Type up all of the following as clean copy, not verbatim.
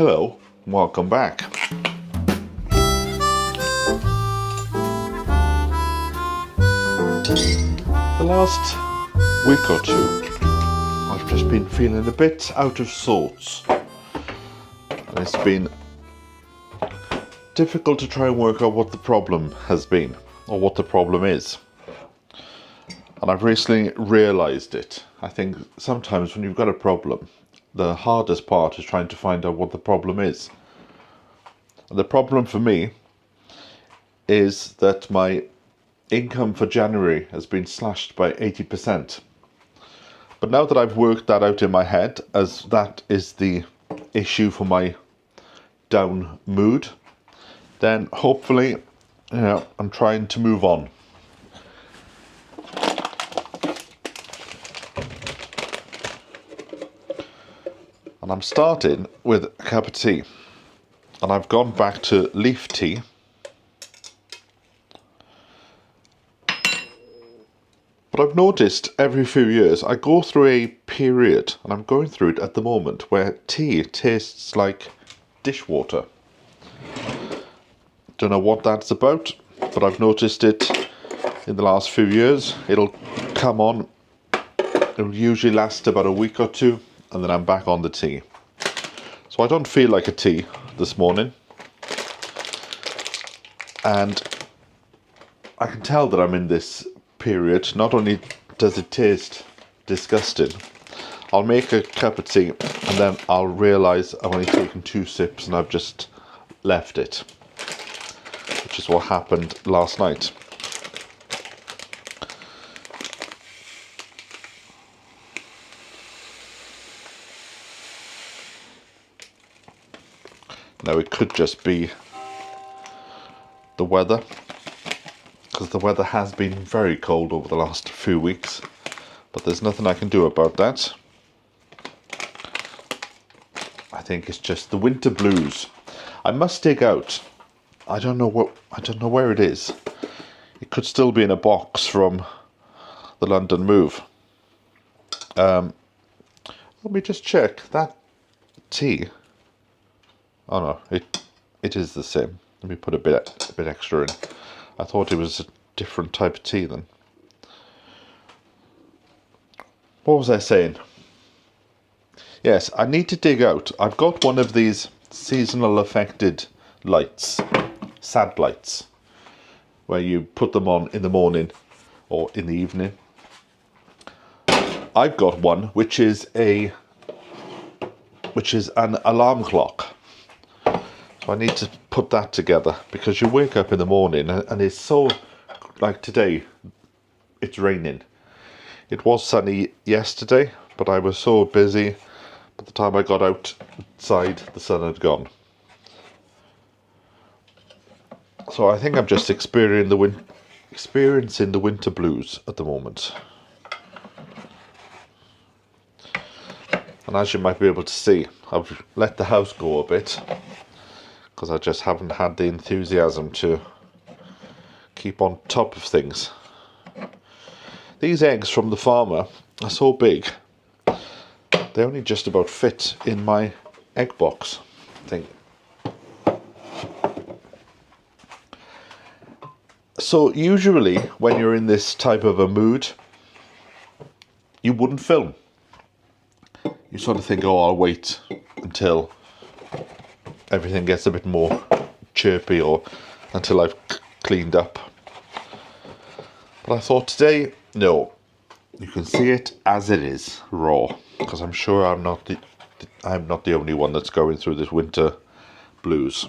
Hello, welcome back. The last week or two, I've just been feeling a bit out of sorts. And it's been difficult to try and work out what the problem has been, or what the problem is. And I've recently realised it. I think sometimes when you've got a problem, the hardest part is trying to find out what the problem is. And the problem for me is that my income for January has been slashed by 80%. But now that I've worked that out in my head, as that is the issue for my down mood, then hopefully, I'm trying to move on. And I'm starting with a cup of tea. And I've gone back to leaf tea. But I've noticed every few years I go through a period, and I'm going through it at the moment, where tea tastes like dishwater. Don't know what that's about, but I've noticed it in the last few years. It'll come on, it'll usually last about a week or two, and then I'm back on the tea. So I don't feel like a tea this morning. And I can tell that I'm in this period. Not only does it taste disgusting, I'll make a cup of tea and then I'll realise I've only taken 2 sips and I've just left it. Which is what happened last night. Now it could just be the weather, because the weather has been very cold over the last few weeks, but there's nothing I can do about that. I think it's just the winter blues. I must dig out. I don't know where it is. It could still be in a box from the London move. Let me just check that tea. Oh no, it is the same. Let me put a bit extra in. I thought it was a different type of tea then. What was I saying? Yes, I need to dig out. I've got one of these seasonal affected lights, sad lights, where you put them on in the morning or in the evening. I've got one which is an alarm clock. So I need to put that together, because you wake up in the morning and it's so, like today, it's raining. It was sunny yesterday, but I was so busy. By the time I got outside, the sun had gone. So I think I'm just experiencing the winter blues at the moment. And as you might be able to see, I've let the house go a bit, because I just haven't had the enthusiasm to keep on top of things. These eggs from the farmer are so big, they only just about fit in my egg box thing. So usually when you're in this type of a mood, you wouldn't film. You sort of think, oh, I'll wait until everything gets a bit more chirpy, or until I've cleaned up. But I thought today, no, you can see it as it is, raw, because I'm sure I'm not the only one that's going through this winter blues.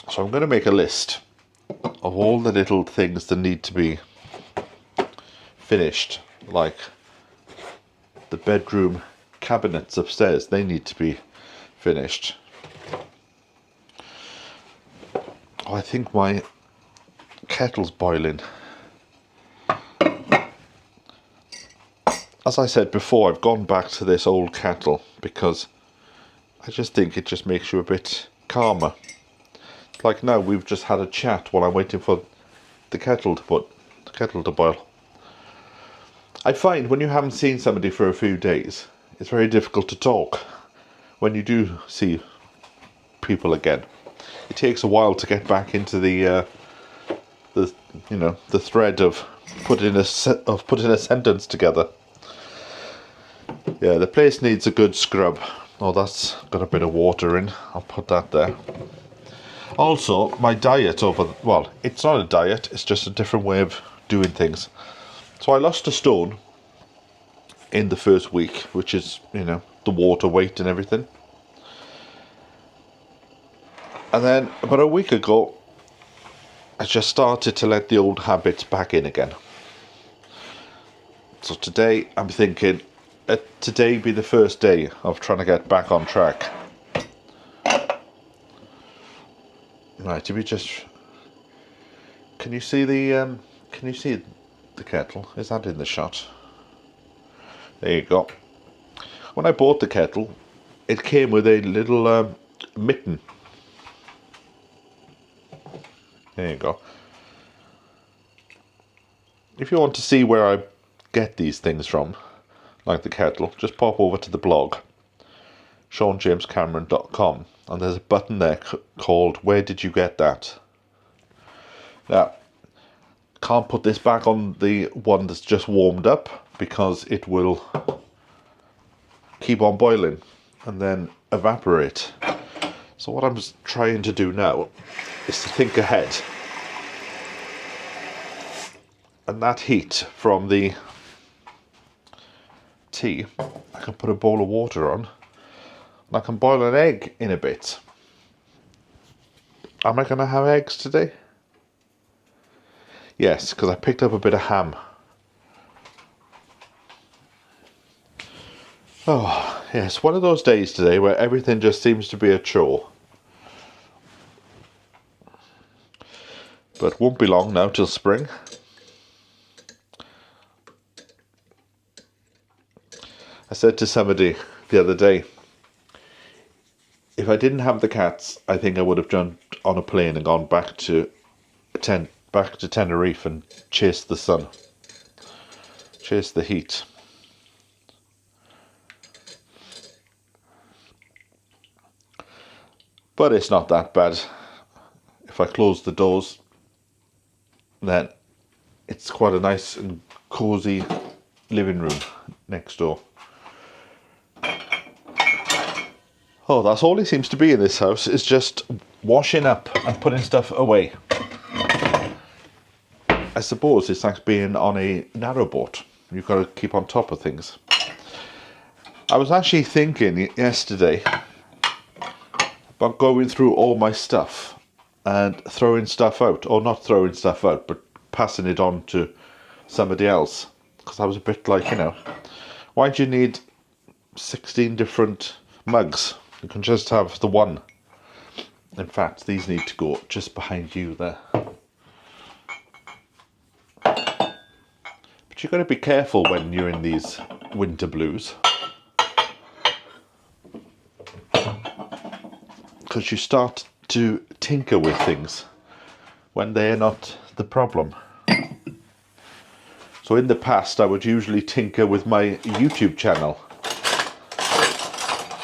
So I'm going to make a list of all the little things that need to be finished, like the bedroom cabinets upstairs. They need to be finished. Oh, I think my kettle's boiling. As I said before, I've gone back to this old kettle because I just think it just makes you a bit calmer. Like now, we've just had a chat while I'm waiting for the kettle to boil. I find when you haven't seen somebody for a few days, it's very difficult to talk. When you do see people again, it takes a while to get back into the the thread of putting a sentence together. Yeah, the place needs a good scrub. Oh, that's got a bit of water in. I'll put that there. Also, my diet well, it's not a diet, it's just a different way of doing things. So I lost a stone in the first week, which is, the water weight and everything. And then about a week ago, I just started to let the old habits back in again. So today, I'm thinking, today be the first day of trying to get back on track. Right, can you see the kettle? Is that in the shot? There you go. When I bought the kettle, it came with a little mitten. There you go. If you want to see where I get these things from, like the kettle, just pop over to the blog, SeanJamesCameron.com, and there's a button there called Where Did You Get That? Now, can't put this back on the one that's just warmed up because it will keep on boiling and then evaporate. So what I'm trying to do now is to think ahead. And that heat from the tea, I can put a bowl of water on and I can boil an egg in a bit. Am I going to have eggs today? Yes, because I picked up a bit of ham. Oh, yes, one of those days today where everything just seems to be a chore. But won't be long now till spring. I said to somebody the other day, if I didn't have the cats, I think I would have jumped on a plane and gone back to Tenerife and chased the sun, chased the heat. But it's not that bad. If I close the doors, then it's quite a nice and cosy living room next door. Oh, that's all it seems to be in this house, is just washing up and putting stuff away. I suppose it's like being on a narrowboat. You've got to keep on top of things. I was actually thinking yesterday about going through all my stuff and throwing stuff out, or not throwing stuff out, but passing it on to somebody else. Because I was a bit like, why do you need 16 different mugs? You can just have the one. In fact, these need to go just behind you there. But you've got to be careful when you're in these winter blues, because you start to tinker with things when they're not the problem. So in the past, I would usually tinker with my YouTube channel.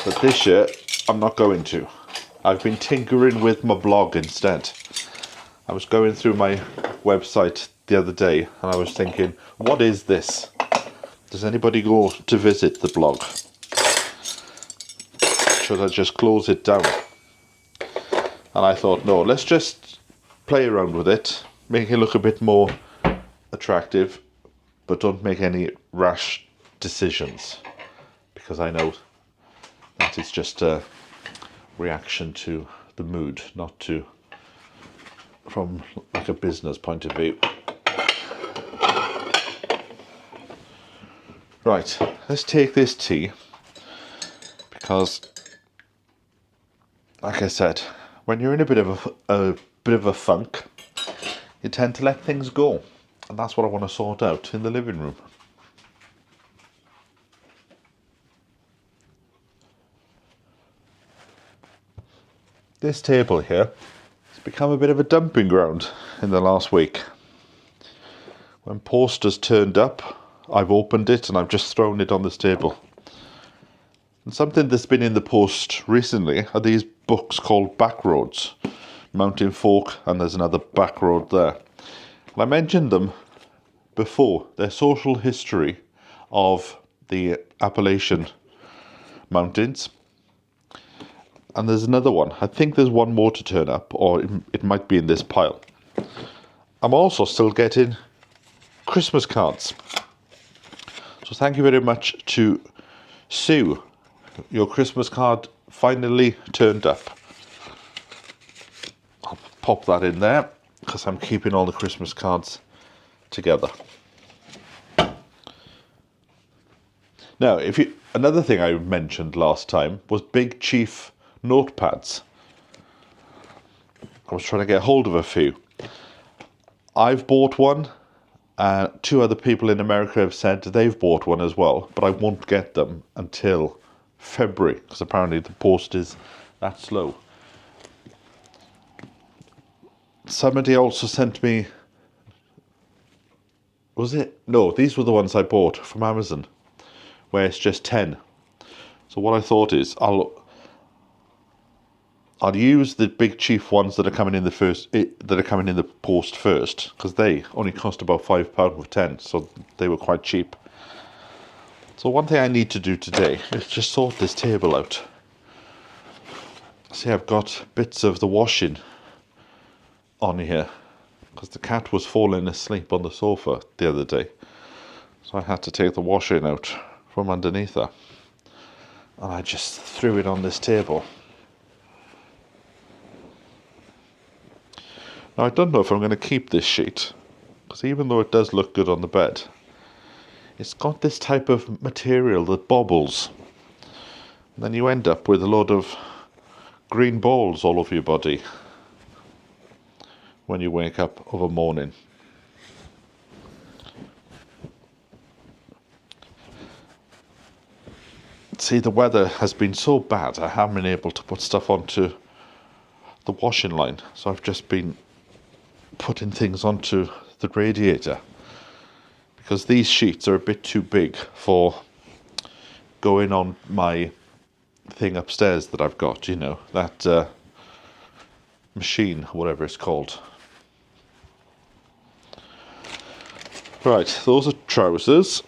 But this year, I'm not going to. I've been tinkering with my blog instead. I was going through my website the other day and I was thinking, what is this? Does anybody go to visit the blog? Should I just close it down? And I thought, no, let's just play around with it, make it look a bit more attractive, but don't make any rash decisions, because I know that it's just a reaction to the mood, not from like a business point of view. Right, let's take this tea, because like I said, when you're in a bit of a funk, you tend to let things go, and that's what I want to sort out in the living room. This table here has become a bit of a dumping ground in the last week. When posters turned up I've opened it and I've just thrown it on this table. And something that's been in the post recently are these books called Backroads, Mountain Folk, and there's another Backroad there. And I mentioned them before. Their social history of the Appalachian Mountains. And there's another one. I think there's one more to turn up, or it might be in this pile. I'm also still getting Christmas cards. So thank you very much to Sue. Your Christmas card finally turned up. I'll pop that in there because I'm keeping all the Christmas cards together. Now, another thing I mentioned last time was Big Chief notepads. I was trying to get hold of a few. I've bought one, and 2 other people in America have said they've bought one as well, but I won't get them until February because apparently the post is that slow. Somebody also sent me, was it? No, these were the ones I bought from Amazon, where it's just 10. So what I thought is I'll use the Big Chief ones that are coming in the post first, because they only cost about £5 for 10, so they were quite cheap. So one thing I need to do today is just sort this table out. See, I've got bits of the washing on here because the cat was falling asleep on the sofa the other day, so I had to take the washing out from underneath her, and I just threw it on this table. Now I don't know if I'm going to keep this sheet, because even though it does look good on the bed, it's got this type of material that bobbles, and then you end up with a load of green balls all over your body when you wake up of a morning. See, the weather has been so bad, I haven't been able to put stuff onto the washing line, so I've just been putting things onto the radiator, because these sheets are a bit too big for going on my thing upstairs that I've got, you know, that machine, whatever it's called. Right, those are trousers,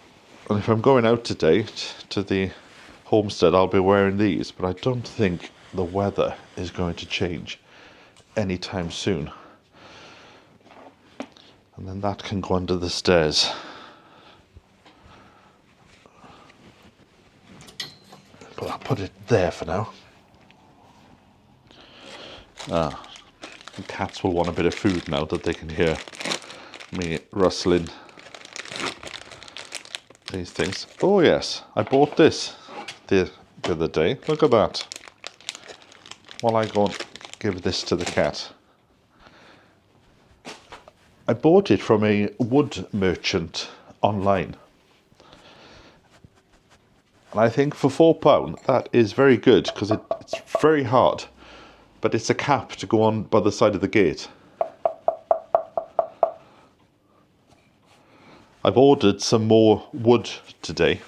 and if I'm going out today to the homestead, I'll be wearing these, but I don't think the weather is going to change anytime soon. And then that can go under the stairs. But I'll put it there for now. The cats will want a bit of food now that they can hear me rustling these things. Oh yes, I bought this the other day. Look at that. While I go and give this to the cat. I bought it from a wood merchant online. And I think for £4 that is very good, because it's very hard, but it's a cap to go on by the side of the gate. I've ordered some more wood today.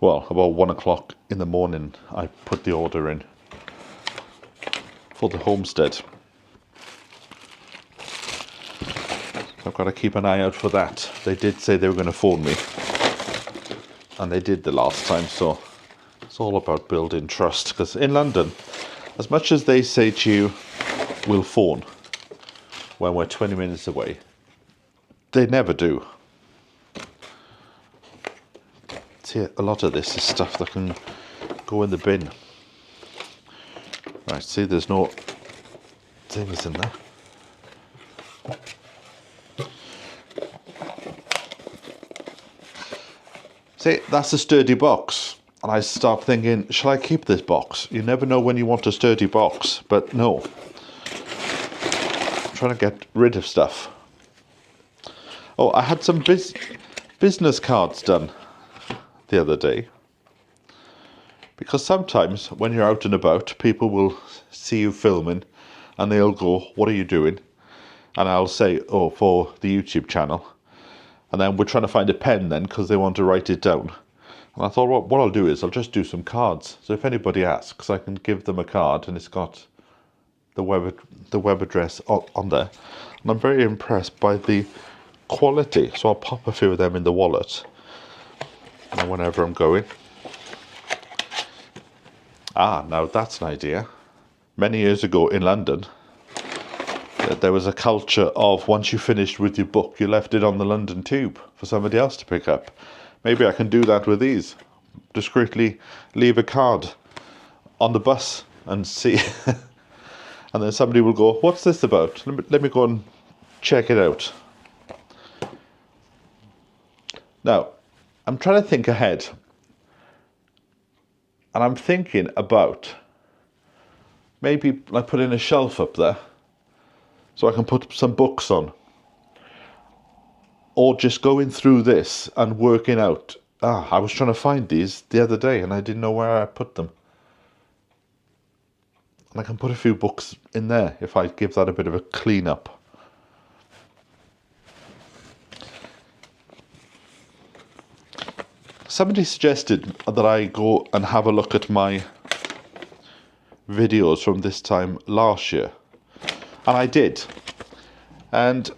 Well, about 1 o'clock in the morning I put the order in for the homestead. I've got to keep an eye out for that. They did say they were going to phone me, and they did the last time, so it's all about building trust, because in London, as much as they say to you, we'll phone when we're 20 minutes away, they never do. See, a lot of this is stuff that can go in the bin. Right, see, there's no things in there. See, that's a sturdy box. And I start thinking, shall I keep this box? You never know when you want a sturdy box, but no. I'm trying to get rid of stuff. Oh, I had some business cards done the other day. Because sometimes when you're out and about, people will see you filming and they'll go, what are you doing? And I'll say, oh, for the YouTube channel. And then we're trying to find a pen then because they want to write it down. And I thought, well, what I'll do is I'll just do some cards. So if anybody asks, I can give them a card and it's got the web address on there. And I'm very impressed by the quality. So I'll pop a few of them in the wallet whenever I'm going. Now that's an idea. Many years ago in London, there was a culture of once you finished with your book, you left it on the London Tube for somebody else to pick up. Maybe I can do that with these. Discreetly leave a card on the bus and see. And then somebody will go, what's this about? Let me go and check it out. Now, I'm trying to think ahead. And I'm thinking about maybe like putting a shelf up there so I can put some books on. Or just going through this and working out. I was trying to find these the other day and I didn't know where I put them. And I can put a few books in there if I give that a bit of a clean up. Somebody suggested that I go and have a look at my videos from this time last year. And I did. And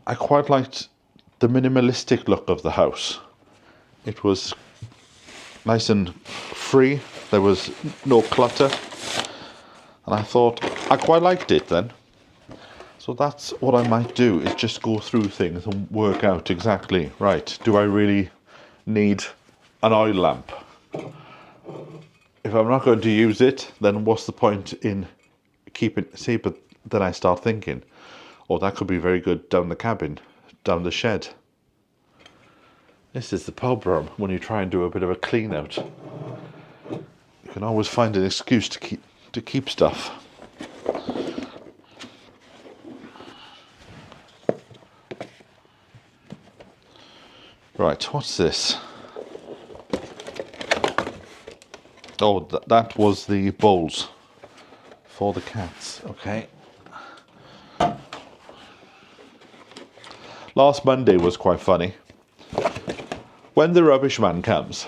I quite liked the minimalistic look of the house. It was nice and free. There was no clutter. And I thought I quite liked it then. So that's what I might do, is just go through things and work out exactly, right, do I really need an oil lamp? If I'm not going to use it, then what's the point in keeping, see, but then I start thinking, oh, that could be very good down the cabin, down the shed. This is the problem when you try and do a bit of a clean out. You can always find an excuse to keep stuff. Right, what's this? Oh, that was the bowls for the cats. Okay. Last Monday was quite funny. When the rubbish man comes,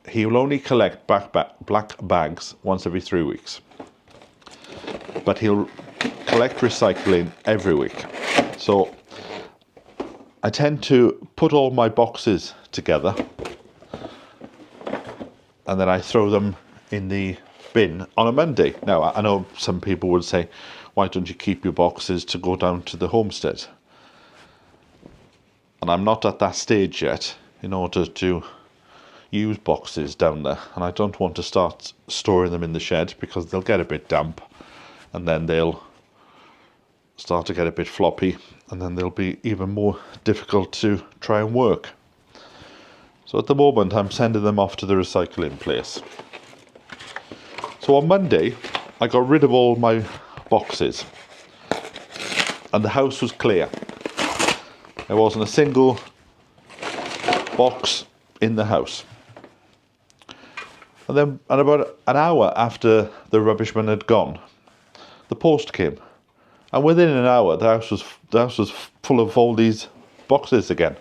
he will only collect black bags once every 3 weeks. But he'll collect recycling every week. So I tend to put all my boxes together and then I throw them in the bin on a Monday. Now, I know some people would say, why don't you keep your boxes to go down to the homestead? And I'm not at that stage yet in order to use boxes down there. And I don't want to start storing them in the shed because they'll get a bit damp and then they'll start to get a bit floppy and then they'll be even more difficult to try and work. So at the moment I'm sending them off to the recycling place. So on Monday I got rid of all my boxes and the house was clear. There wasn't a single box in the house. And about an hour after the rubbish man had gone, the post came. And within an hour, the house was full of all these boxes again.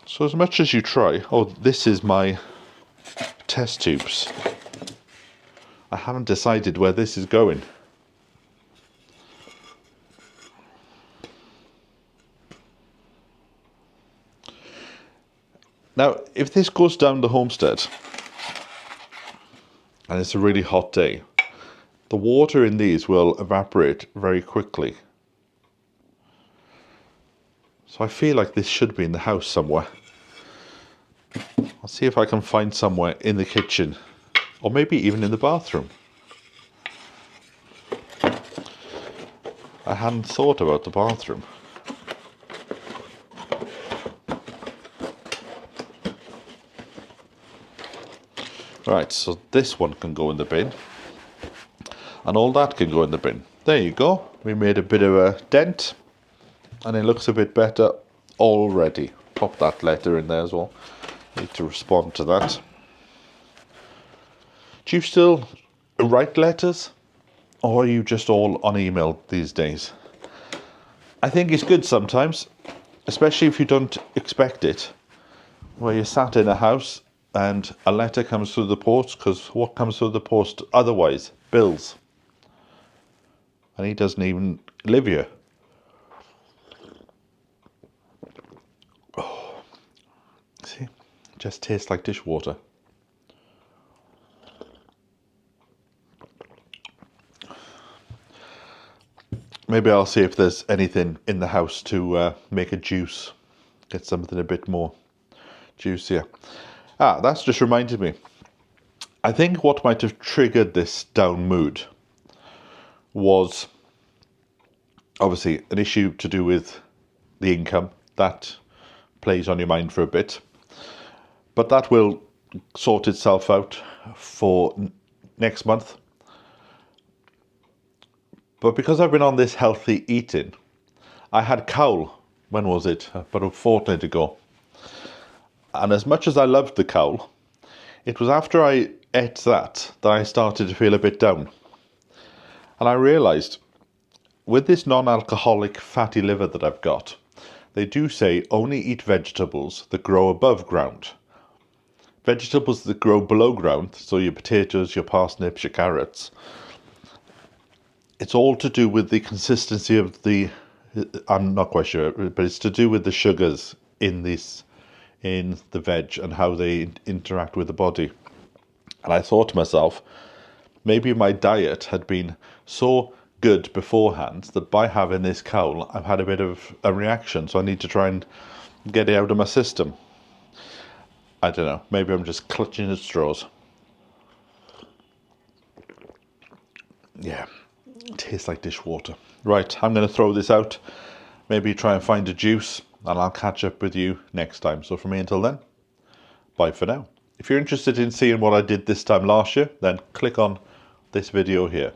So as much as you try, oh, this is my test tubes. I haven't decided where this is going. Now, if this goes down the homestead, and it's a really hot day, the water in these will evaporate very quickly. So I feel like this should be in the house somewhere. I'll see if I can find somewhere in the kitchen, or maybe even in the bathroom. I hadn't thought about the bathroom. Right, so this one can go in the bin. And all that can go in the bin. There you go. We made a bit of a dent. And it looks a bit better already. Pop that letter in there as well. Need to respond to that. Do you still write letters? Or are you just all on email these days? I think it's good sometimes, especially if you don't expect it, where you're sat in a house and a letter comes through the post, because what comes through the post otherwise? Bills. And he doesn't even live here. Oh, see, it just tastes like dishwater. Maybe I'll see if there's anything in the house to make a juice. Get something a bit more juicier. Ah, that's just reminded me. I think what might have triggered this down mood was obviously an issue to do with the income. That plays on your mind for a bit. But that will sort itself out for next month. But because I've been on this healthy eating, I had cawl, when was it? About a fortnight ago. And as much as I loved the cawl, it was after I ate that I started to feel a bit down. And I realised, with this non-alcoholic fatty liver that I've got, they do say only eat vegetables that grow above ground. Vegetables that grow below ground, so your potatoes, your parsnips, your carrots, it's all to do with the consistency of the, I'm not quite sure, but it's to do with the sugars in the veg and how they interact with the body. And I thought to myself, maybe my diet had been so good beforehand that by having this cawl, I've had a bit of a reaction, so I need to try and get it out of my system. I don't know, maybe I'm just clutching at straws. Yeah. Tastes like dishwater. Right, I'm going to throw this out. Maybe try and find a juice, and I'll catch up with you next time. So from me until then, bye for now. If you're interested in seeing what I did this time last year, then click on this video here.